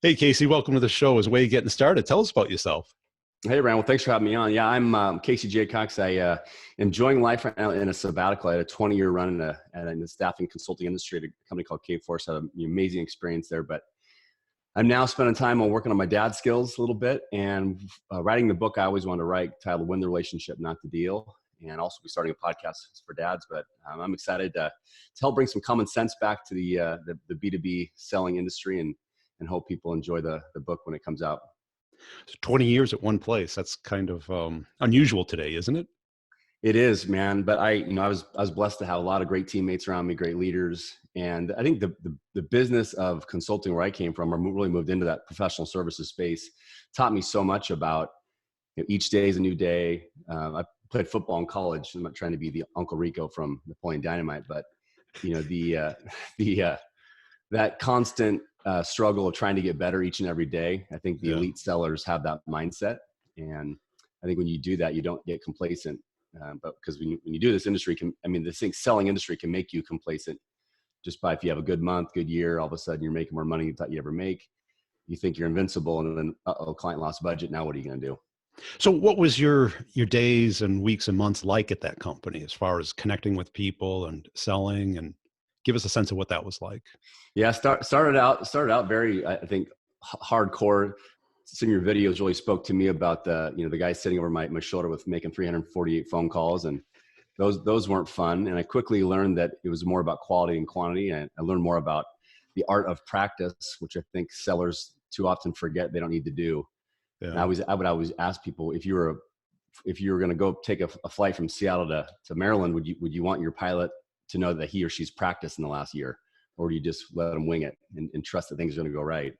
Hey, Casey, welcome to the show. As way getting started, tell us about yourself. Hey, Ryan. Well, thanks for having me on. Yeah, I'm Casey J. Cox. Enjoying life right now in a sabbatical. I had a 20-year run in the staffing consulting industry at a company called K-Force. Had an amazing experience there. But I'm now spending time on working on my dad's skills a little bit and writing the book I always wanted to write, titled "Win the Relationship, Not the Deal," and also be starting a podcast for dads. But I'm excited to help bring some common sense back to the B2B selling industry and hope people enjoy the book when it comes out. So 20 years at one place. That's kind of unusual today, isn't it? It is, man. But I was blessed to have a lot of great teammates around me, great leaders. And I think the business of consulting where I came from, or really moved into that professional services space, taught me so much about, each day is a new day. I played football in college. I'm not trying to be the Uncle Rico from Napoleon Dynamite, but that constant struggle of trying to get better each and every day. I think the elite sellers have that mindset. And I think when you do that, you don't get complacent. But because when you do this industry, selling industry can make you complacent just by, if you have a good month, good year, all of a sudden you're making more money than you thought you'd ever make. You think you're invincible, and then, client lost budget. Now what are you going to do? So what was your days and weeks and months like at that company as far as connecting with people and selling, and give us a sense of what that was like? Yeah, started out very, I think, hardcore. Some of your videos really spoke to me about the guy sitting over my shoulder with making 348 phone calls, and those weren't fun. And I quickly learned that it was more about quality and quantity. And I learned more about the art of practice, which I think sellers too often forget they don't need to do. Yeah. And I would always ask people, if you were going to go take a flight from Seattle to Maryland, would you want your pilot to know that he or she's practiced in the last year, or do you just let them wing it and trust that things are going to go right?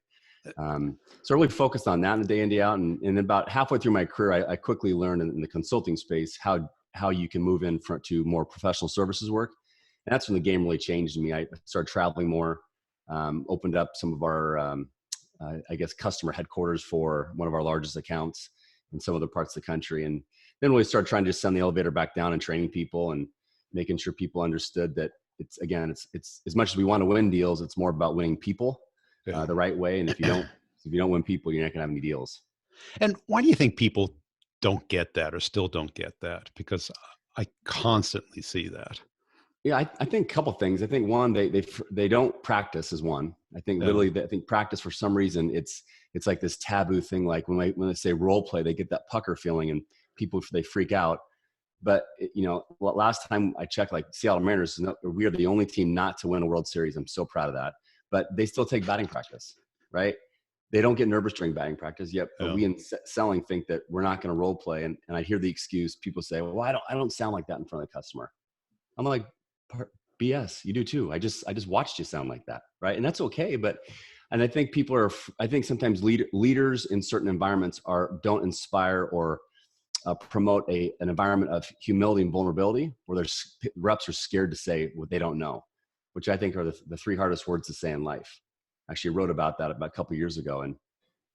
So I really focused on that in the day in, day out. And about halfway through my career, I quickly learned in the consulting space how you can move to more professional services work. And that's when the game really changed me. I started traveling more, opened up some of our, customer headquarters for one of our largest accounts in some other parts of the country. And then really started trying to just send the elevator back down and training people and making sure people understood that it's as much as we want to win deals, it's more about winning people the right way. And if you don't win people, you're not gonna have any deals. And why do you think people don't get that, or still don't get that? Because I constantly see that. Yeah, I think a couple things. I think one, they don't practice is one. I think literally, I think practice, for some reason, it's like this taboo thing. Like when they say role play, they get that pucker feeling, and people, they freak out. But last time I checked, like Seattle Mariners, we are the only team not to win a World Series. I'm so proud of that. But they still take batting practice, right? They don't get nervous during batting practice yet. But we in selling think that we're not going to role play. And I hear the excuse, people say, well, I don't sound like that in front of the customer. I'm like, BS, you do too. I just watched you sound like that, right? And that's okay. And I think I think sometimes leaders in certain environments don't inspire or promote an environment of humility and vulnerability, where reps are scared to say what they don't know, which I think are the three hardest words to say in life. Actually, I wrote about that about a couple of years ago. And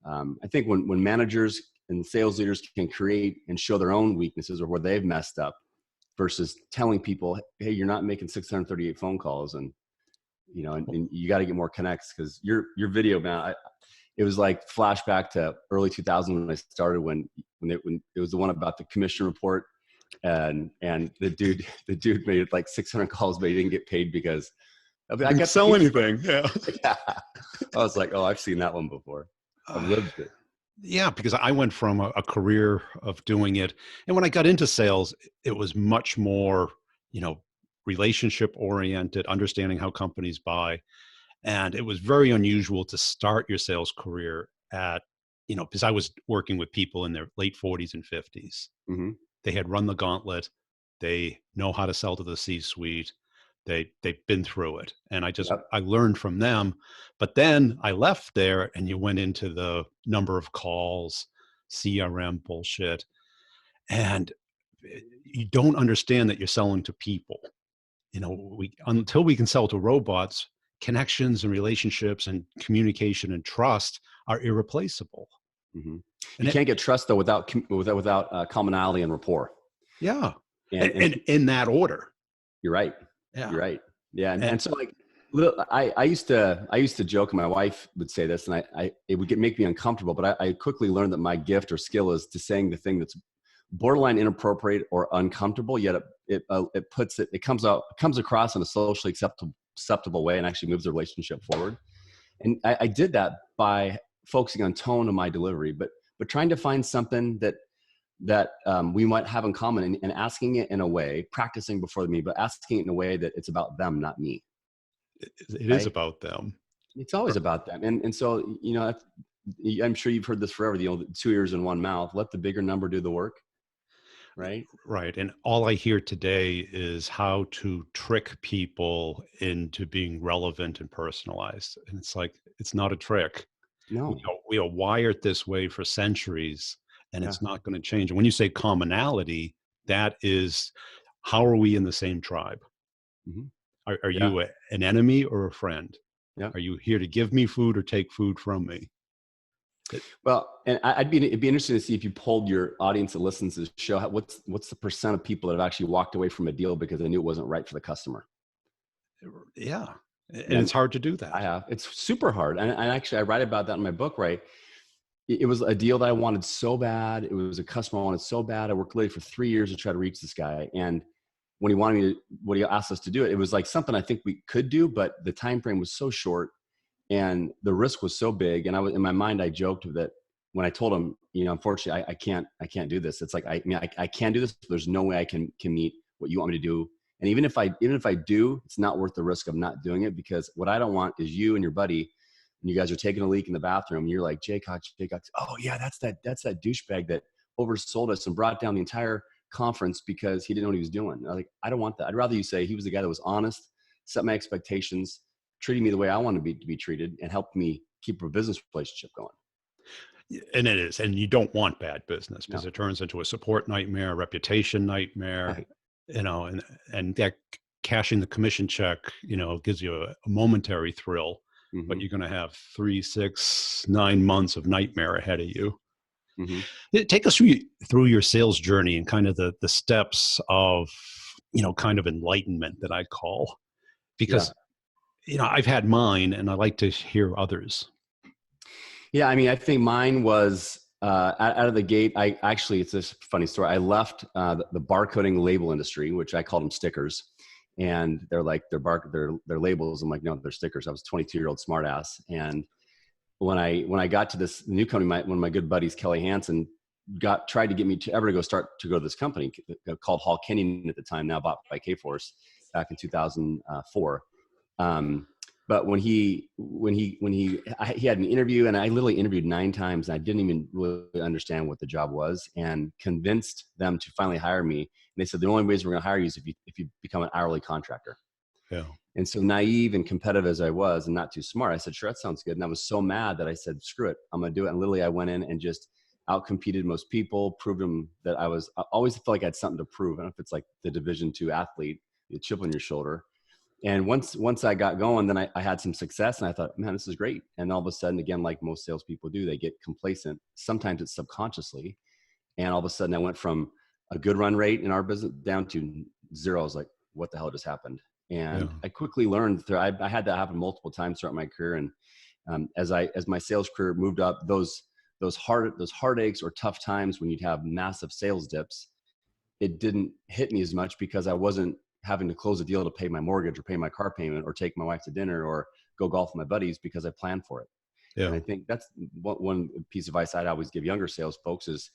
I think when managers and sales leaders can create and show their own weaknesses or where they've messed up, versus telling people, hey, you're not making 638 phone calls, and you got to get more connects. Because your video, man, it was like flashback to early 2000 when I started, when it was the one about the commission report, and the dude made like 600 calls, but he didn't get paid because I didn't sell anything. Yeah. I was like, oh, I've seen that one before. I've lived it. Yeah, because I went from a career of doing it, and when I got into sales, it was much more, relationship oriented, understanding how companies buy. And it was very unusual to start your sales career at, because I was working with people in their late 40s and 50s. Mm-hmm. They had run the gauntlet. They know how to sell to the C-suite. They've been through it. And I learned from them. But then I left there, and you went into the number of calls, CRM bullshit. And you don't understand that you're selling to people. Until we can sell to robots, connections and relationships and communication and trust are irreplaceable. Mm-hmm. You can't get trust though without commonality and rapport. Yeah. And in that order. You're right. Yeah. You're right. Yeah. And so, like, I used to joke, and my wife would say this, and it would make me uncomfortable. But I quickly learned that my gift or skill is to saying the thing that's borderline inappropriate or uncomfortable, yet it comes across in a socially acceptable way, and actually moves the relationship forward. And I did that by focusing on tone of my delivery, but trying to find something that we might have in common, and asking it in a way, practicing before me, but asking it in a way that it's about them, not me. It is Right? about them. It's always about them. And so, I'm sure you've heard this forever, the 2 ears in one mouth, let the bigger number do the work. Right. Right. And all I hear today is how to trick people into being relevant and personalized. And it's like, it's not a trick. No. We are wired this way for centuries, and Yeah. it's not going to change. And when you say commonality, that is, how are we in the same tribe? Hmm. Are Yeah. you an enemy or a friend? Yeah. Are you here to give me food or take food from me? Well, and it'd be interesting to see if you polled your audience that listens to the show, what's the percent of people that have actually walked away from a deal because they knew it wasn't right for the customer. Yeah. And And it's hard to do I that. have. It's super hard. And actually, I write about that in my book, right? It was a deal that I wanted so bad. It was a customer I wanted so bad. I worked literally for 3 years to try to reach this guy. And when he asked us to do it, it was like something I think we could do, but the time frame was so short and the risk was so big. And in my mind, I joked that when I told him, unfortunately, I can't do this. It's like, I can do this, but there's no way I can meet what you want me to do. And even if I do, it's not worth the risk of not doing it, because what I don't want is you and your buddy, and you guys are taking a leak in the bathroom, and you're like, Jay Cox, oh yeah, that's that douchebag that oversold us and brought down the entire conference because he didn't know what he was doing. I don't want that. I'd rather you say he was the guy that was honest, set my expectations, treating me the way I want to be treated, and helped me keep a business relationship going. And it is. And you don't want bad business, because No. it turns into a support nightmare, a reputation nightmare, Right. and that cashing the commission check, gives you a momentary thrill, but Mm-hmm. you're going to have 3, 6, 9 months of nightmare ahead of you. Mm-hmm. Take us through your sales journey and kind of the steps of, kind of enlightenment that I call, Yeah. because, I've had mine and I like to hear others. Yeah. I mean, I think mine was out of the gate. It's this funny story. I left the barcoding label industry, which I called them stickers. And they're like, they're labels. I'm like, no, they're stickers. I was a 22-year-old smartass. And when I got to this new company, one of my good buddies, Kelly Hansen, tried to get me to go to this company called Hall Kenyon at the time, now bought by Kforce, back in 2004. But he had an interview, and I literally interviewed 9 times, and I didn't even really understand what the job was, and convinced them to finally hire me. And they said, the only ways we're going to hire you is if you become an hourly contractor. Yeah. And so, naive and competitive as I was, and not too smart, I said, sure, that sounds good. And I was so mad that I said, screw it, I'm going to do it. And literally I went in and just outcompeted most people, proved them that I always felt like I had something to prove. I don't know if it's like the Division II athlete, the chip on your shoulder. And once I got going, then I had some success, and I thought, man, this is great. And all of a sudden, again, like most salespeople do, they get complacent. Sometimes it's subconsciously. And all of a sudden I went from a good run rate in our business down to 0. I was like, what the hell just happened? Yeah. And I quickly learned I had that happen multiple times throughout my career. And as my sales career moved up, those heartaches or tough times when you'd have massive sales dips, it didn't hit me as much, because I wasn't having to close a deal to pay my mortgage or pay my car payment or take my wife to dinner or go golf with my buddies, because I planned for it. And Yeah. I think that's one piece of advice I'd always give younger sales folks is,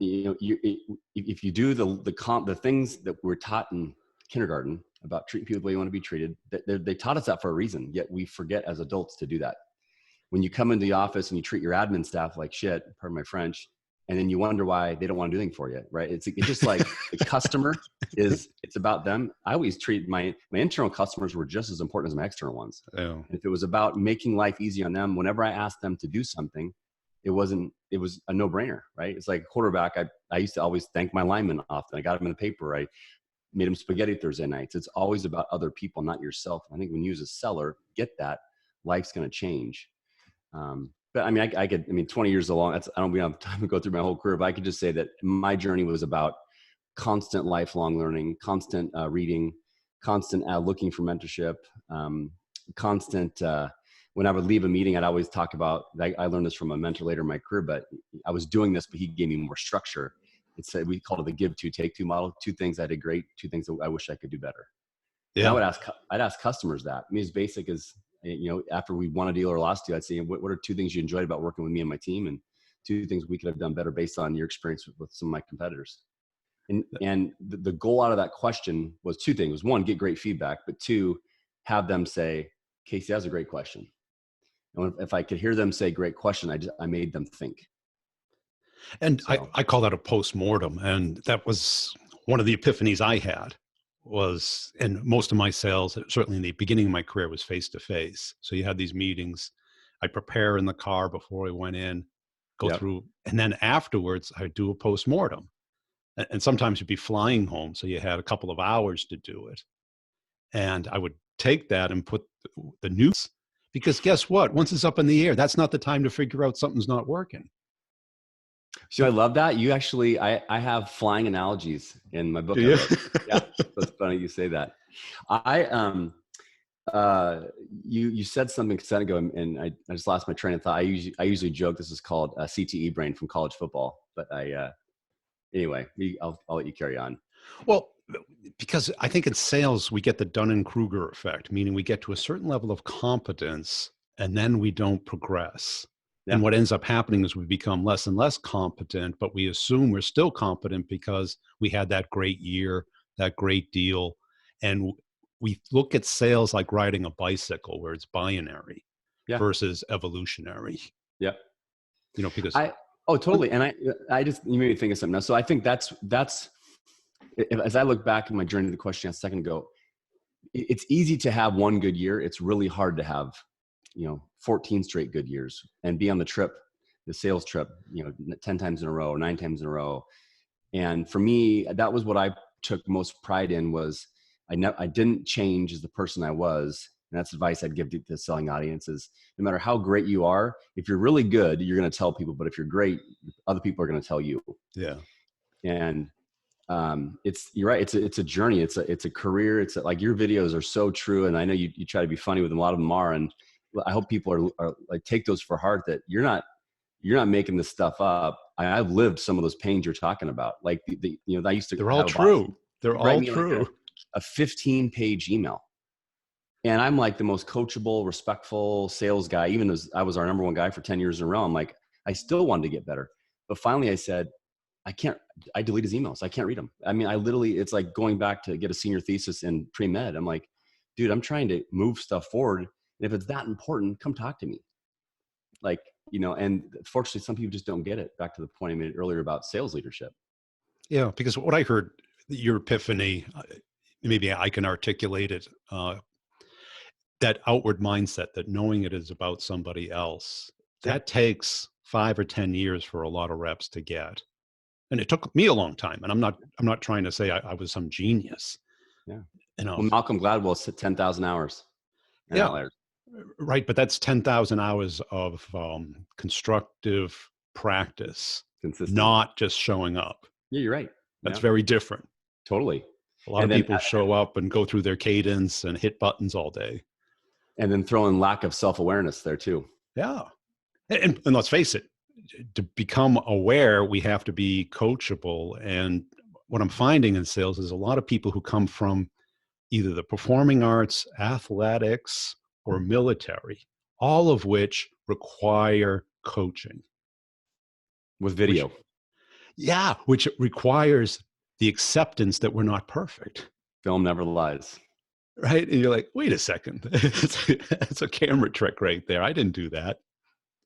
if you do the things that we're taught in kindergarten about treating people the way you want to be treated, they taught us that for a reason, yet we forget as adults to do that. When you come into the office and you treat your admin staff like shit, pardon my French, and then you wonder why they don't want to do anything for you, right? It's just like the customer it's about them. I always treat my internal customers were just as important as my external ones. Yeah. And if it was about making life easy on them, whenever I asked them to do something, it was a no-brainer, right? It's like quarterback. I used to always thank my linemen often. I got them in the paper. I made them spaghetti Thursday nights. It's always about other people, not yourself. I think when you as a seller get that, life's going to change. But I mean, 20 years along, I don't have time to go through my whole career, but I could just say that my journey was about constant lifelong learning, constant reading, constant looking for mentorship, constant, when I would leave a meeting, I'd always talk about, I learned this from a mentor later in my career, but I was doing this, but he gave me more structure. We called it the give two, take two model. Two things I did great, two things that I wish I could do better. And Yeah. I'd ask customers that. I mean, as basic as, after we won a deal or lost a deal, I'd say, what are two things you enjoyed about working with me and my team? And two things we could have done better based on your experience with some of my competitors. And the goal out of that question was two things. One, get great feedback, but two, have them say, Casey, that's a great question. And if I could hear them say great question, I made them think. And So, I call that a post-mortem. And that was one of the epiphanies I had was, and most of my sales, certainly in the beginning of my career, was face-to-face. So you had these meetings. I prepare in the car before I went in, go yep. through, and then afterwards I do a post-mortem. And sometimes you'd be flying home, so you had a couple of hours to do it. And I would take that and put the news, because guess what? Once it's up in the air, that's not the time to figure out something's not working. So I love that. You actually, I have flying analogies in my book I Yeah. wrote. Yeah, that's funny you say that. You said something a second ago, and I just lost my train of thought. I usually joke this is called CTE brain from college football, but anyway, I'll let you carry on. Well, because I think in sales, we get the Dunningkruger effect, meaning we get to a certain level of competence and then we don't progress. Yeah. And what ends up happening is we become less and less competent, but we assume we're still competent because we had that great year, that great deal. And we look at sales like riding a bicycle where it's binary versus evolutionary. Yeah. Because totally. And you made me think of something now. So I think that's, as I look back in my journey to the question a second ago, it's easy to have one good year. It's really hard to have, 14 straight good years and be on the sales trip, 10 times in a row, 9 times in a row. And for me, that was what I took most pride in, was I didn't change as the person I was. And that's advice I'd give to selling audiences. No matter how great you are, if you're really good, you're going to tell people, but if you're great, other people are going to tell you. Yeah. And you're right. It's a journey. It's a career. It's like, your videos are so true. And I know you try to be funny with them. A lot of them are. And I hope people are like, take those for heart, that you're not making this stuff up. I've lived some of those pains you're talking about. Like I used to, they're all true. They're all true. Like a 15-page email. And I'm like the most coachable, respectful sales guy. Even as I was our number one guy for 10 years in a row, I'm like, I still wanted to get better. But finally I said, I delete his emails. I can't read them. I mean, it's like going back to get a senior thesis in pre-med. I'm like, dude, I'm trying to move stuff forward. And if it's that important, come talk to me. Like, and fortunately, some people just don't get it. Back to the point I made earlier about sales leadership. Yeah, because what I heard, your epiphany, maybe I can articulate it, that outward mindset, that knowing it is about somebody else, that takes 5 or 10 years for a lot of reps to get. And it took me a long time. And I'm not trying to say I was some genius. Yeah. Well, Malcolm Gladwell said 10,000 hours. Yeah. Outliers. Right. But that's 10,000 hours of constructive practice, not just showing up. Yeah, you're right. That's very different. Totally. A lot of people show up and go through their cadence and hit buttons all day. And then throw in lack of self-awareness there too. Yeah. And let's face it, to become aware, we have to be coachable. And what I'm finding in sales is a lot of people who come from either the performing arts, athletics, or military, all of which require coaching. With video. Which requires the acceptance that we're not perfect. Film never lies. Right? And you're like, wait a second. It's a camera trick right there. I didn't do that.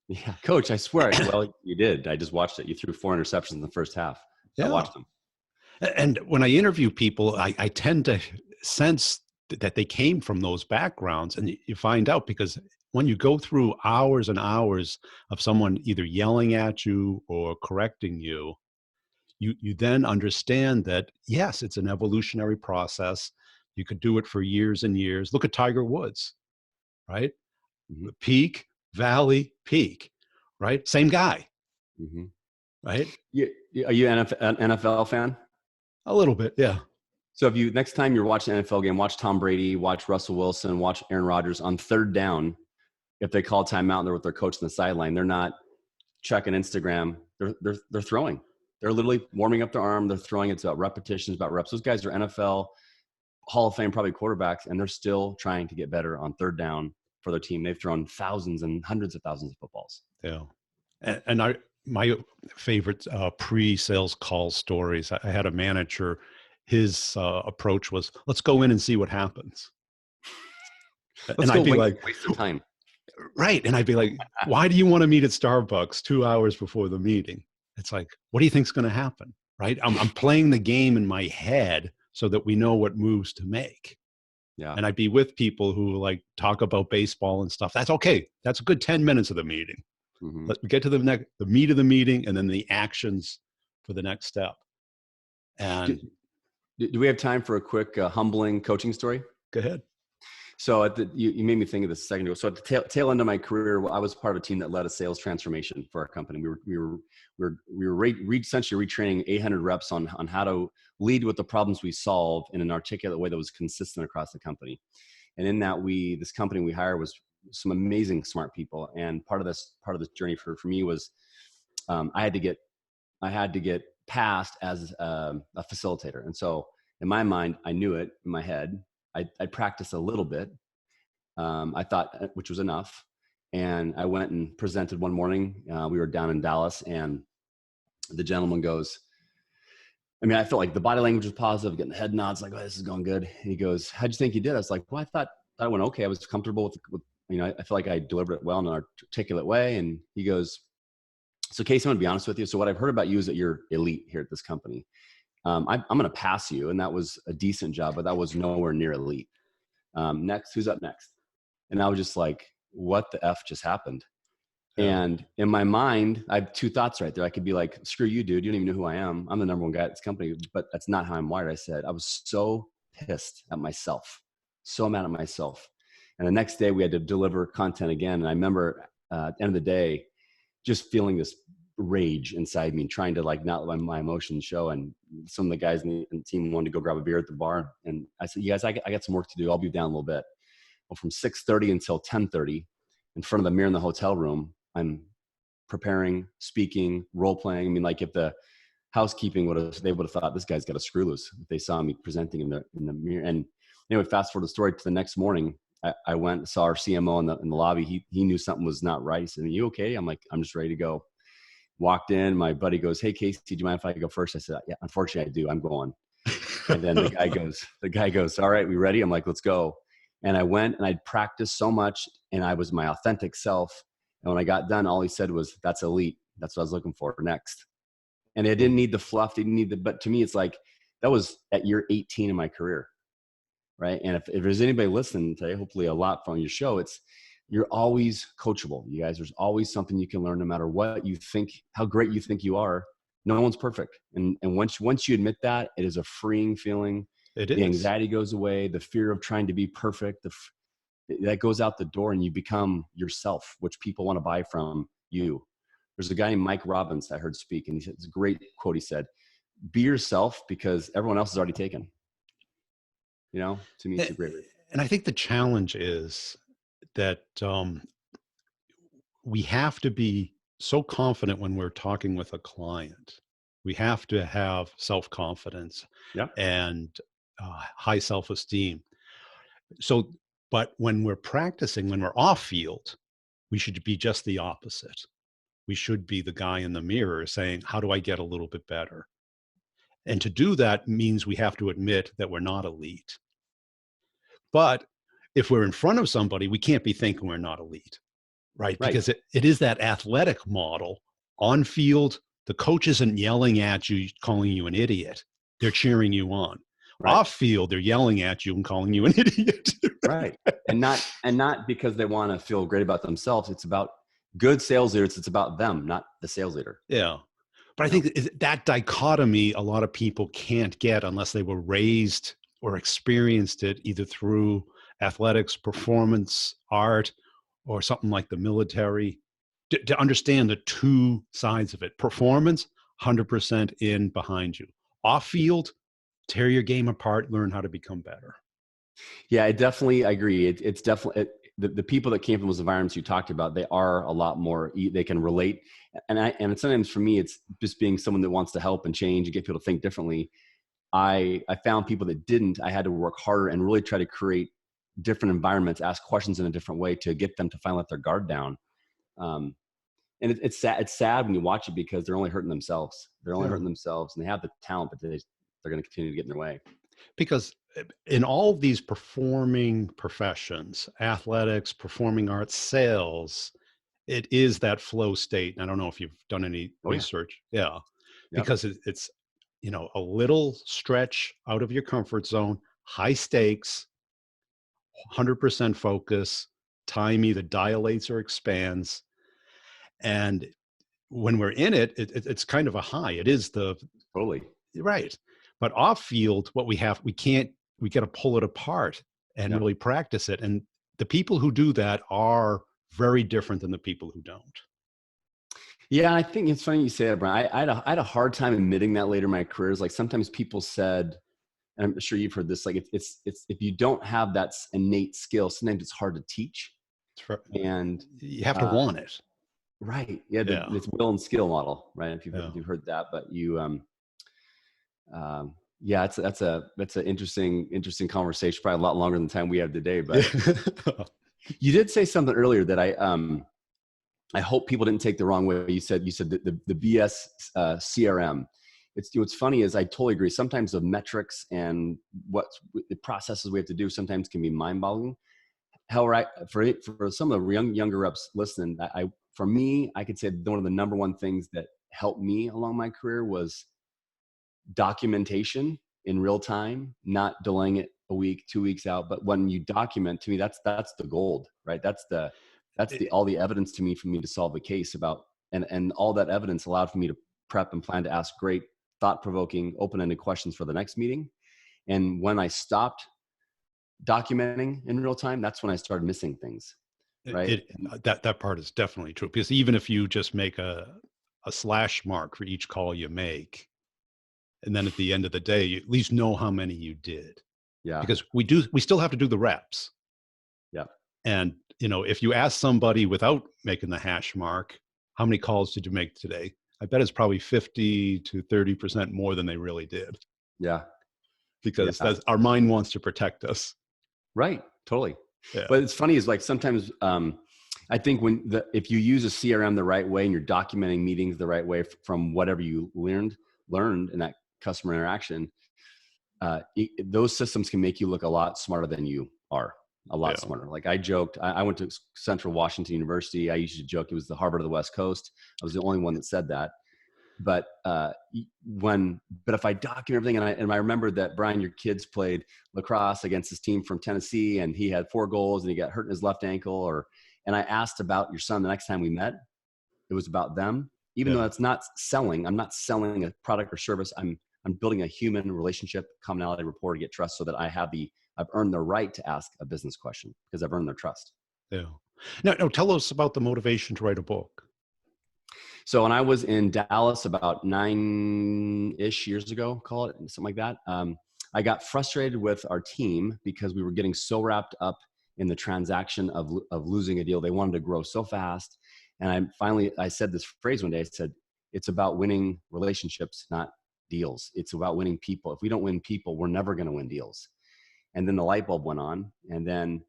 Yeah, coach, I swear. Well, you did. I just watched it. You threw 4 interceptions in the first half. I watched them. And when I interview people, I tend to sense that they came from those backgrounds. And you find out, because when you go through hours and hours of someone either yelling at you or correcting you, you then understand that, yes, it's an evolutionary process. You could do it for years and years. Look at Tiger Woods, right? Mm-hmm. Peak, valley, peak, right? Same guy, right? Are you an NFL fan? A little bit, yeah. So if you, next time you're watching an NFL game, watch Tom Brady, watch Russell Wilson, watch Aaron Rodgers on third down. If they call timeout and they're with their coach on the sideline, they're not checking Instagram. They're throwing. They're literally warming up their arm. They're throwing. It's about repetitions, about reps. Those guys are NFL Hall of Fame, probably quarterbacks, and they're still trying to get better on third down for their team. They've thrown thousands and hundreds of thousands of footballs. Yeah. And my favorite pre-sales call stories, I had a manager, his approach was, let's go in and see what happens. Let's go waste the time. Right. And I'd be like, why do you want to meet at Starbucks 2 hours before the meeting? It's like, what do you think's going to happen? Right. I'm playing the game in my head so that we know what moves to make. Yeah. And I'd be with people who like talk about baseball and stuff. That's okay. That's a good 10 minutes of the meeting. Mm-hmm. Let's get to the meat of the meeting and then the actions for the next step. And do we have time for a quick humbling coaching story? Go ahead. So you made me think of this a second ago. So at the tail end of my career, I was part of a team that led a sales transformation for our company. We were essentially retraining 800 reps on how to lead with the problems we solve in an articulate way that was consistent across the company. And in that, this company we hired was some amazing smart people. And part of this journey for me was I had to get passed as a facilitator. And so in my mind, I knew it in my head. I practiced a little bit. I thought, which was enough. And I went and presented one morning. We were down in Dallas, and the gentleman goes, I mean, I felt like the body language was positive, getting the head nods, like, oh, this is going good. And he goes, how'd you think you did? I was like, well, I thought I went okay. I was comfortable with I feel like I delivered it well in an articulate way. And he goes, so Casey, I'm going to be honest with you. So what I've heard about you is that you're elite here at this company. I'm going to pass you. And that was a decent job, but that was nowhere near elite. Next, who's up next? And I was just like, what the F just happened? Yeah. And in my mind, I have two thoughts right there. I could be like, screw you, dude. You don't even know who I am. I'm the number one guy at this company, but that's not how I'm wired. I said, I was so pissed at myself, so mad at myself. And the next day we had to deliver content again. And I remember at the end of the day, just feeling this rage inside me, trying to like not let my emotions show. And some of the guys in the team wanted to go grab a beer at the bar. And I said, you guys, I got some work to do. I'll be down a little bit. Well, from 6:30 until 10:30 in front of the mirror in the hotel room, I'm preparing, speaking, role playing. I mean, like if the housekeeping they would have thought this guy's got a screw loose if they saw me presenting in the mirror. And anyway, fast forward the story to the next morning. I went and saw our CMO in the lobby. He knew something was not right. He said, are you okay? I'm like, I'm just ready to go. Walked in. My buddy goes, hey, Casey, do you mind if I go first? I said, yeah, unfortunately I do. I'm going. And then the guy goes, all right, we ready? I'm like, let's go. And I went and I'd practiced so much and I was my authentic self. And when I got done, all he said was, that's elite. That's what I was looking for next. And it didn't need the fluff. Didn't need but to me, it's like, that was at year 18 in my career. Right. And if there's anybody listening today, hopefully a lot from your show, you're always coachable. You guys, there's always something you can learn no matter what you think, how great you think you are. No one's perfect. And once you admit that, it is a freeing feeling. It is. The anxiety goes away. The fear of trying to be perfect, that goes out the door and you become yourself, which people want to buy from you. There's a guy named Mike Robbins I heard speak, and he said, it's a great quote. He said, be yourself because everyone else is already taken. You know, to me, it's a great read. And I think the challenge is that we have to be so confident when we're talking with a client. We have to have self-confidence and high self-esteem. So, but when we're practicing, when we're off field, we should be just the opposite. We should be the guy in the mirror saying, how do I get a little bit better? And to do that means we have to admit that we're not elite. But if we're in front of somebody, we can't be thinking we're not elite, right? Because it is that athletic model. On field, the coach isn't yelling at you, calling you an idiot. They're cheering you on. Right. Off field, they're yelling at you and calling you an idiot. Right. And not because they want to feel great about themselves. It's about good sales leaders. It's about them, not the sales leader. Yeah. But I think that dichotomy, a lot of people can't get unless they were raised or experienced it either through athletics, performance, art, or something like the military, to understand the two sides of it. Performance, 100% in behind you. Off field, tear your game apart, learn how to become better. Yeah, I agree. It's definitely the people that came from those environments you talked about. They are a lot more. They can relate, and sometimes for me, it's just being someone that wants to help and change and get people to think differently. I found people that didn't. I had to work harder and really try to create different environments, ask questions in a different way to get them to finally let their guard down. Um, and it's sad. It's sad when you watch it because they're only hurting themselves. They're only Yeah. hurting themselves, and they have the talent, but they're going to continue to get in their way. Because in all of these performing professions, athletics, performing arts, sales, it is that flow state. I don't know if you've done any Oh yeah. research. Yeah. Yep. Because it's, a little stretch out of your comfort zone, high stakes, 100% focus, time either dilates or expands. And when we're in it, it's kind of a high. It is the Totally. right. But off field, what we got to pull it apart and Yep. really practice it. And the people who do that are very different than the people who don't. Yeah, I think it's funny you say that, Brian. I had a hard time admitting that later in my career. Is like sometimes people said, and I'm sure you've heard this, like it's if you don't have that innate skill, sometimes it's hard to teach. And You have to uh, want it. right, yeah, Yeah. it's will and skill model, right? If Yeah. you've heard that, but yeah, that's an interesting conversation. Probably a lot longer than the time we have today. But you did say something earlier that I hope people didn't take the wrong way. You said that the BS CRM. What's funny is I totally agree. Sometimes the metrics and what the processes we have to do sometimes can be mind-boggling. However, for some of the younger reps listening, for me, I could say one of the number one things that helped me along my career was documentation in real time, not delaying it a week, 2 weeks out. But when you document, to me, that's the gold, right? That's all the evidence to me for me to solve a case about, and all that evidence allowed for me to prep and plan to ask great, thought-provoking, open-ended questions for the next meeting. And when I stopped documenting in real time, that's when I started missing things, right? That part is definitely true, because even if you just make a slash mark for each call you make, and then at the end of the day, you at least know how many you did, Yeah. because we still have to do the reps. Yeah. And, if you ask somebody without making the hash mark, how many calls did you make today? I bet it's probably 50 to 30% more than they really did, Yeah. because Yeah. our mind wants to protect us. Right. Totally. Yeah. But it's funny is like sometimes I think if you use a CRM the right way and you're documenting meetings the right way from whatever you learned in that customer interaction, those systems can make you look a lot smarter than you are. A lot smarter. Like I joked, I went to Central Washington University. I used to joke it was the Harvard of the West Coast. I was the only one that said that. But if I document everything, and I remember that, Brian, your kids played lacrosse against this team from Tennessee, and he had 4 goals and he got hurt in his left ankle, and I asked about your son the next time we met. It was about them, even though it's not selling. I'm not selling a product or service. I'm building a human relationship, commonality, rapport to get trust, so that I've earned the right to ask a business question because I've earned their trust. Yeah. Now, tell us about the motivation to write a book. So when I was in Dallas about 9-ish years ago, call it something like that, I got frustrated with our team because we were getting so wrapped up in the transaction of losing a deal. They wanted to grow so fast. And I said this phrase one day. I said, it's about winning relationships, not deals. It's about winning people. If we don't win people, we're never going to win deals. And then the light bulb went on. And then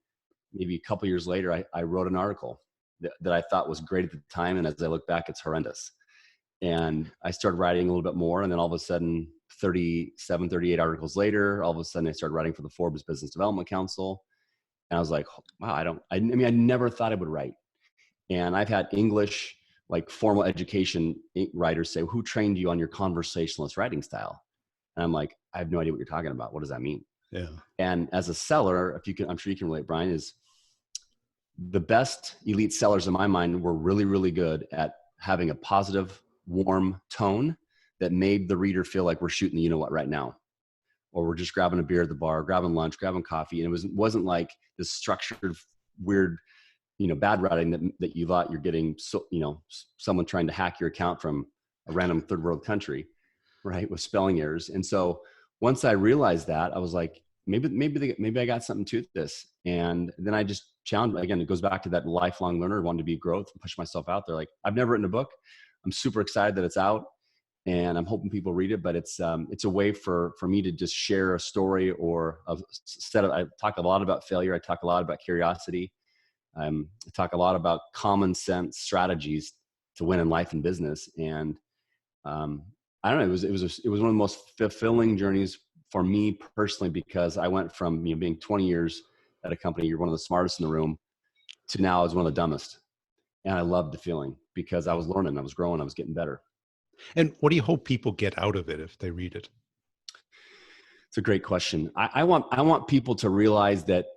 maybe a couple years later, I wrote an article that I thought was great at the time. And as I look back, it's horrendous. And I started writing a little bit more. And then all of a sudden, 37, 38 articles later, all of a sudden I started writing for the Forbes Business Development Council. And I was like, wow, I never thought I would write. And I've had English, like formal education writers say, who trained you on your conversationalist writing style? And I'm like, I have no idea what you're talking about. What does that mean? Yeah. And as a seller, I'm sure you can relate, Brian, is the best elite sellers in my mind were really, really good at having a positive, warm tone that made the reader feel like we're shooting the you know what right now, or we're just grabbing a beer at the bar, grabbing lunch, grabbing coffee. And it wasn't like this structured, weird, bad writing that you thought you're getting, someone trying to hack your account from a random third world country, right, with spelling errors. And so once I realized that, I was like, maybe I got something to this. And then I just challenged, again, it goes back to that lifelong learner, wanting to be growth and push myself out there. Like, I've never written a book. I'm super excited that it's out, and I'm hoping people read it, but it's a way for me to just share a story, or I talk a lot about failure. I talk a lot about curiosity. I talk a lot about common sense strategies to win in life and business. And I don't know, it was one of the most fulfilling journeys for me personally, because I went from being 20 years at a company, you're one of the smartest in the room, to now I was one of the dumbest. And I loved the feeling, because I was learning, I was growing, I was getting better. And what do you hope people get out of it if they read it? It's a great question. I want people to realize that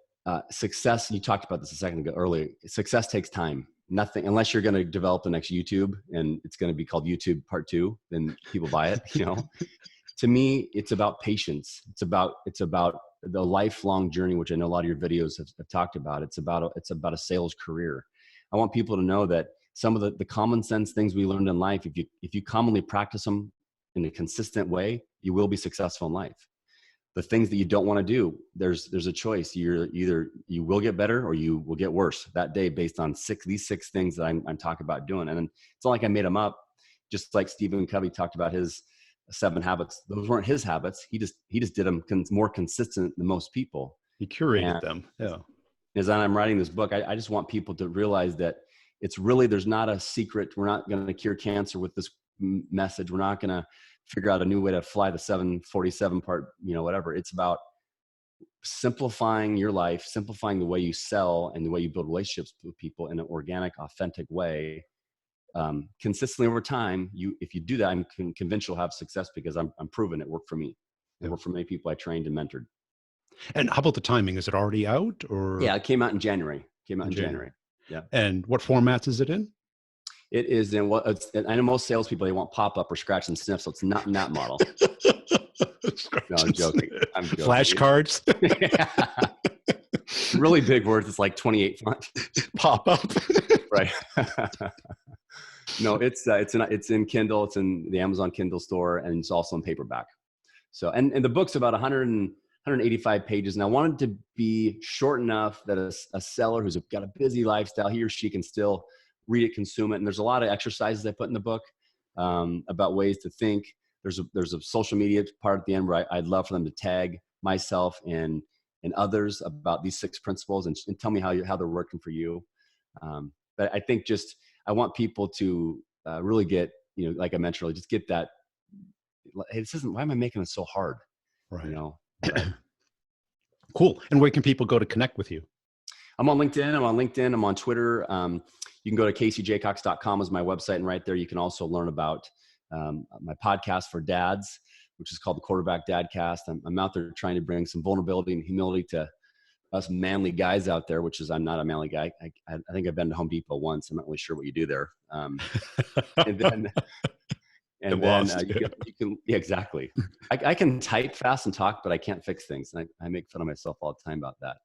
success, you talked about this a second ago earlier, success takes time. Nothing, unless you're going to develop the next YouTube and it's going to be called YouTube Part 2, then people buy it. To me, it's about patience. It's about the lifelong journey, which I know a lot of your videos have talked about. It's about a sales career. I want people to know that some of the common sense things we learned in life, if you commonly practice them in a consistent way, you will be successful in life. The things that you don't want to do, there's a choice. You will get better or you will get worse that day, based on these six things that I'm talking about doing. And it's not like I made them up. Just like Stephen Covey talked about his 7 habits. Those weren't his habits. He just did them more consistent than most people. He curated them. Yeah. As I'm writing this book, I just want people to realize that there's not a secret. We're not going to cure cancer with this message. We're not going to figure out a new way to fly the 747 part, whatever. It's about simplifying your life, simplifying the way you sell and the way you build relationships with people in an organic, authentic way. Consistently over time, if you do that, I'm convinced you'll have success, because I'm proven it worked for me. It worked for many people I trained and mentored. And how about the timing? Is it already out, or? Yeah, it came out in January. January. Yeah. And what formats is it in? It is in I know most salespeople, they want pop-up or scratch and sniff, so it's not in that model. No, I'm joking. Flashcards. Really big words. It's like 28 font. Pop up. Right. No, it's in Kindle. It's in the Amazon Kindle store, and it's also in paperback. So, and the book's about 185 pages. And I wanted to be short enough that a seller who's got a busy lifestyle, he or she can still read it, consume it. And there's a lot of exercises I put in the book about ways to think. There's a social media part at the end where I'd love for them to tag myself and others about these 6 principles and tell me how they're working for you. But I think I want people to really get, like I mentioned earlier, just get that. Hey, why am I making it so hard? Right. Right. Cool. And where can people go to connect with you? I'm on LinkedIn. I'm on Twitter. You can go to caseyjaycox.com is my website. And right there, you can also learn about my podcast for dads, which is called the Quarterback Dadcast. I'm out there trying to bring some vulnerability and humility to us manly guys out there, which is, I'm not a manly guy. I think I've been to Home Depot once. I'm not really sure what you do there. And then you can yeah, exactly. I can type fast and talk, but I can't fix things. And I make fun of myself all the time about that.